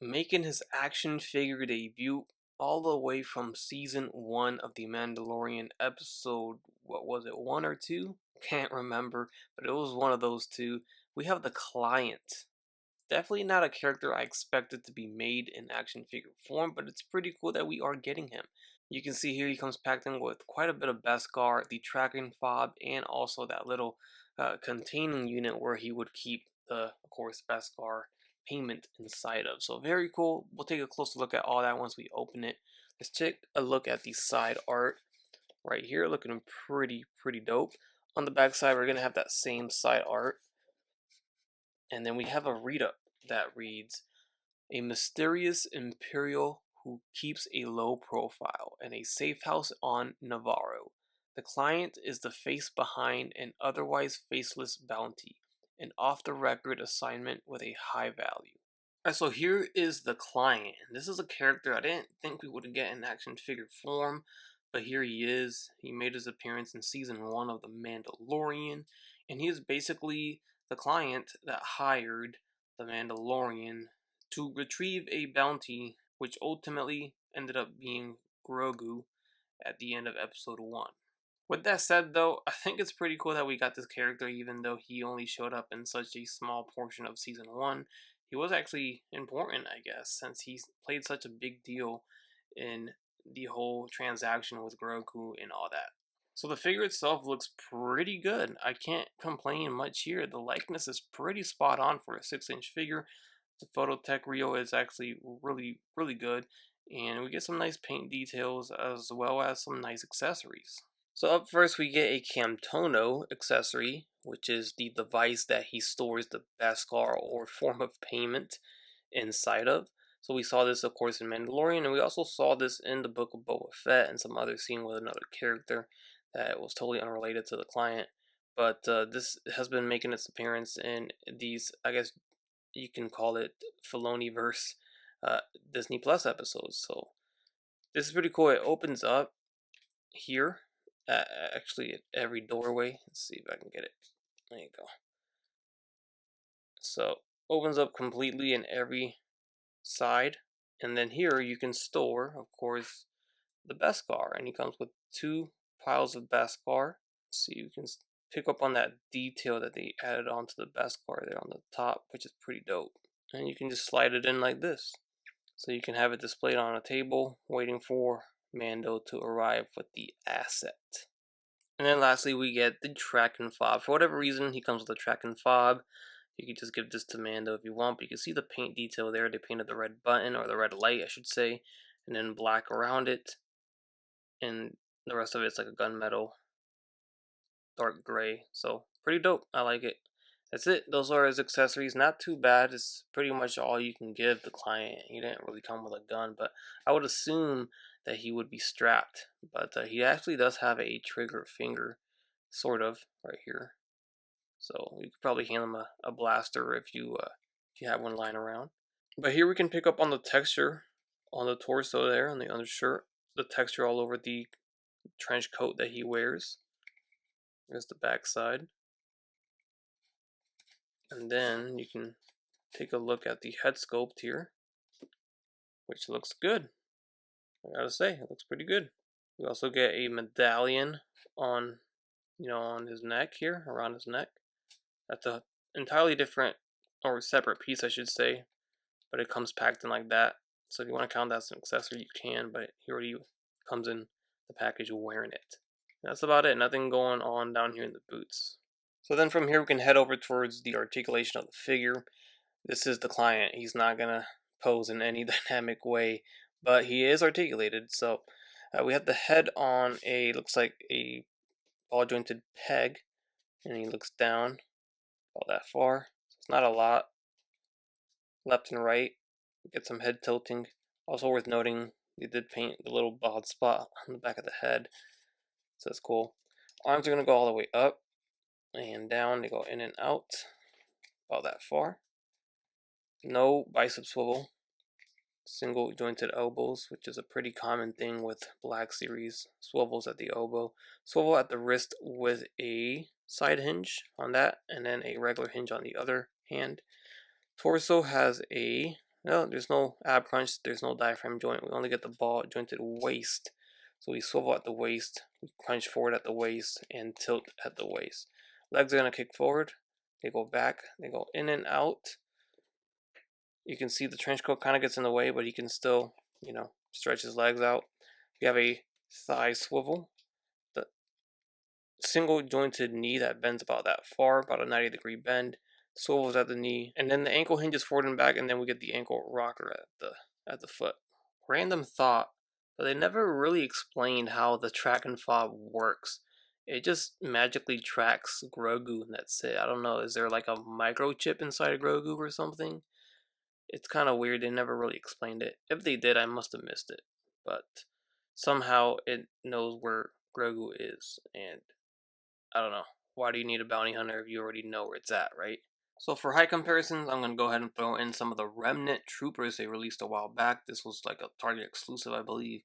making his action figure debut all the way from season 1 of The Mandalorian episode, what was it, 1 or 2? Can't remember, but it was one of those two. We have the Client. Definitely not a character I expected to be made in action figure form, but it's pretty cool that we are getting him. You can see here he comes packed in with quite a bit of Beskar, the tracking fob, and also that little containing unit where he would keep the, of course, Beskar payment inside of. So very cool. We'll take a closer look at all that once we open it. Let's take a look at the side art right here, looking pretty dope. On the back side, we're gonna have that same side art, and then we have a read-up that reads, "A mysterious Imperial who keeps a low profile in a safe house on Navarro. The Client is the face behind an otherwise faceless bounty, an off-the-record assignment with a high value." Alright, so here is the Client. This is a character I didn't think we would get in action figure form, but here he is. He made his appearance in season 1 of The Mandalorian, and he is basically the Client that hired the Mandalorian to retrieve a bounty, which ultimately ended up being Grogu at the end of episode 1. With that said, though, I think it's pretty cool that we got this character, even though he only showed up in such a small portion of season 1. He was actually important, I guess, since he played such a big deal in the whole transaction with Grogu and all that. So the figure itself looks pretty good. I can't complain much here. The likeness is pretty spot on for a 6-inch figure. The Phototech reel is actually really good, and we get some nice paint details as well as some nice accessories. So up first we get a Camtono accessory, which is the device that he stores the Beskar or form of payment inside of. So we saw this, of course, in Mandalorian, and we also saw this in the Book of Boba Fett and some other scene with another character that was totally unrelated to the Client. But this has been making its appearance in these, I guess you can call it Filoni-verse Disney Plus episodes. So this is pretty cool. It opens up here, actually at every doorway. Let's see if I can get it. There you go. So opens up completely in every side, and then here you can store, of course, the Beskar, and he comes with 2 piles of Beskar. So you can pick up on that detail that they added onto the Beskar there on the top, which is pretty dope. And you can just slide it in like this, so you can have it displayed on a table waiting for Mando to arrive with the asset. And then lastly, we get the tracking fob. For whatever reason, he comes with a tracking fob. You can just give this to Mando if you want, but you can see the paint detail there. They painted the red button, or the red light, I should say, and then black around it. And the rest of it's like a gunmetal, dark gray. So pretty dope. I like it. That's it. Those are his accessories. Not too bad. It's pretty much all you can give the Client. He didn't really come with a gun, but I would assume that he would be strapped. But he actually does have a trigger finger, sort of, right here. So you could probably hand him a blaster if you have one lying around. But here we can pick up on the texture on the torso there, on the undershirt. The texture all over the trench coat that he wears. There's the back side. And then you can take a look at the head sculpt here, which looks good. I gotta say, it looks pretty good. We also get a medallion on, on his neck here, around his neck. That's a entirely different or separate piece, I should say, but it comes packed in like that. So if you want to count that as an accessory, you can, but he already comes in the package wearing it. That's about it. Nothing going on down here in the boots. So then from here we can head over towards the articulation of the figure. This is the Client. He's not gonna pose in any dynamic way, but he is articulated. So we have the head on looks like a ball jointed peg, and he looks down about that far. It's not a lot. Left and right, get some head tilting. Also worth noting, they did paint the little bald spot on the back of the head, so that's cool. Arms are gonna go all the way up and down. They go in and out about that far. No bicep swivel. Single jointed elbows, which is a pretty common thing with Black Series. Swivels at the elbow. Swivel at the wrist with a side hinge on that, and then a regular hinge on the other hand. Torso has a No, there's no ab crunch, there's no diaphragm joint. We only get the ball jointed waist. So we swivel at the waist, we crunch forward at the waist, and tilt at the waist. Legs are going to kick forward, they go back, they go in and out. You can see the trench coat kind of gets in the way, but he can still, stretch his legs out. We have a thigh swivel, the single jointed knee that bends about that far, about a 90-degree bend, swivels at the knee, and then the ankle hinges forward and back, and then we get the ankle rocker at the foot. Random thought, but they never really explained how the track and fob works. It just magically tracks Grogu, and that's it. I don't know. Is there like a microchip inside of Grogu or something? It's kind of weird. They never really explained it. If they did, I must have missed it. But somehow it knows where Grogu is, and I don't know. Why do you need a bounty hunter if you already know where it's at, right? So for height comparisons, I'm going to go ahead and throw in some of the Remnant Troopers they released a while back. This was like a Target exclusive, I believe.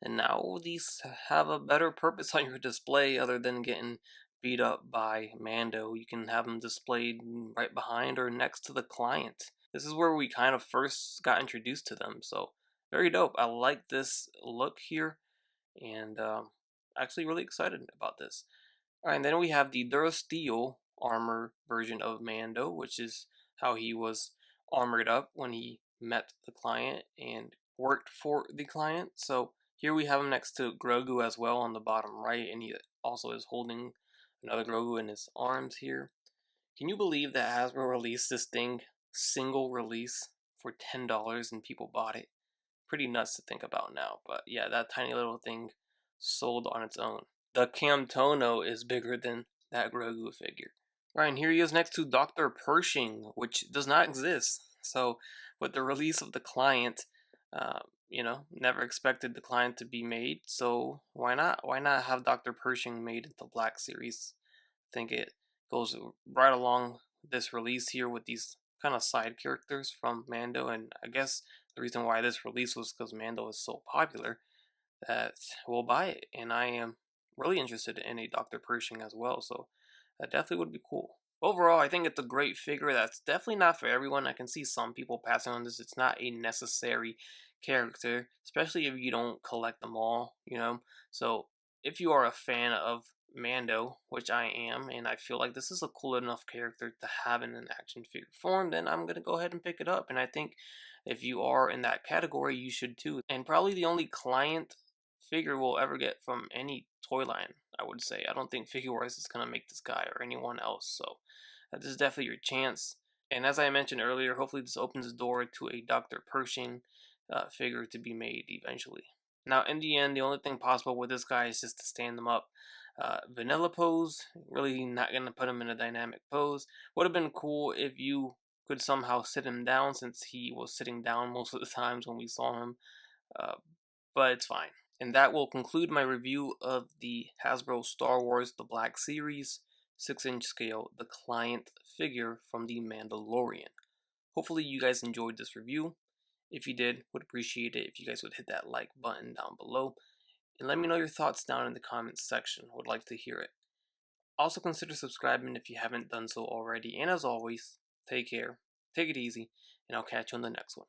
And now these have a better purpose on your display other than getting beat up by Mando. You can have them displayed right behind or next to the client. This is where we kind of first got introduced to them. So very dope. I like this look here, and actually really excited about this. Alright, and then we have the Durasteel armor version of Mando, which is how he was armored up when he met the client and worked for the client. So here we have him next to Grogu as well on the bottom right, and he also is holding another Grogu in his arms here. Can you believe that Hasbro released this thing single release for $10 and people bought it? Pretty nuts to think about now, but yeah, that tiny little thing sold on its own. The Camtono is bigger than that Grogu figure. Right, and here he is next to Dr. Pershing, which does not exist. So, with the release of the client, never expected the client to be made. So why not? Why not have Dr. Pershing made into Black Series? I think it goes right along this release here with these kind of side characters from Mando, and I guess the reason why this release was because Mando is so popular that we'll buy it, and I am really interested in a Dr. Pershing as well, so that definitely would be cool. Overall, I think it's a great figure that's definitely not for everyone. I can see some people passing on this. It's not a necessary character, especially if you don't collect them all. So if you are a fan of Mando, which I am, and I feel like this is a cool enough character to have in an action figure form, then I'm going to go ahead and pick it up. And I think if you are in that category, you should too. And probably the only client figure we'll ever get from any toy line, I would say. I don't think Figure Wars is going to make this guy or anyone else, so this is definitely your chance. And as I mentioned earlier, hopefully this opens the door to a Dr. Pershing figure to be made eventually. Now, in the end, the only thing possible with this guy is just to stand them up. Vanilla pose, really not going to put him in a dynamic pose. Would have been cool if you could somehow sit him down, since he was sitting down most of the times when we saw him. Uh, but it's fine. And that will conclude my review of the Hasbro Star Wars The Black Series 6-inch scale, the client figure from The Mandalorian. Hopefully you guys enjoyed this review. If you did, would appreciate it if you guys would hit that like button down below. And let me know your thoughts down in the comments section. Would like to hear it. Also consider subscribing if you haven't done so already. And as always, take care, take it easy, and I'll catch you on the next one.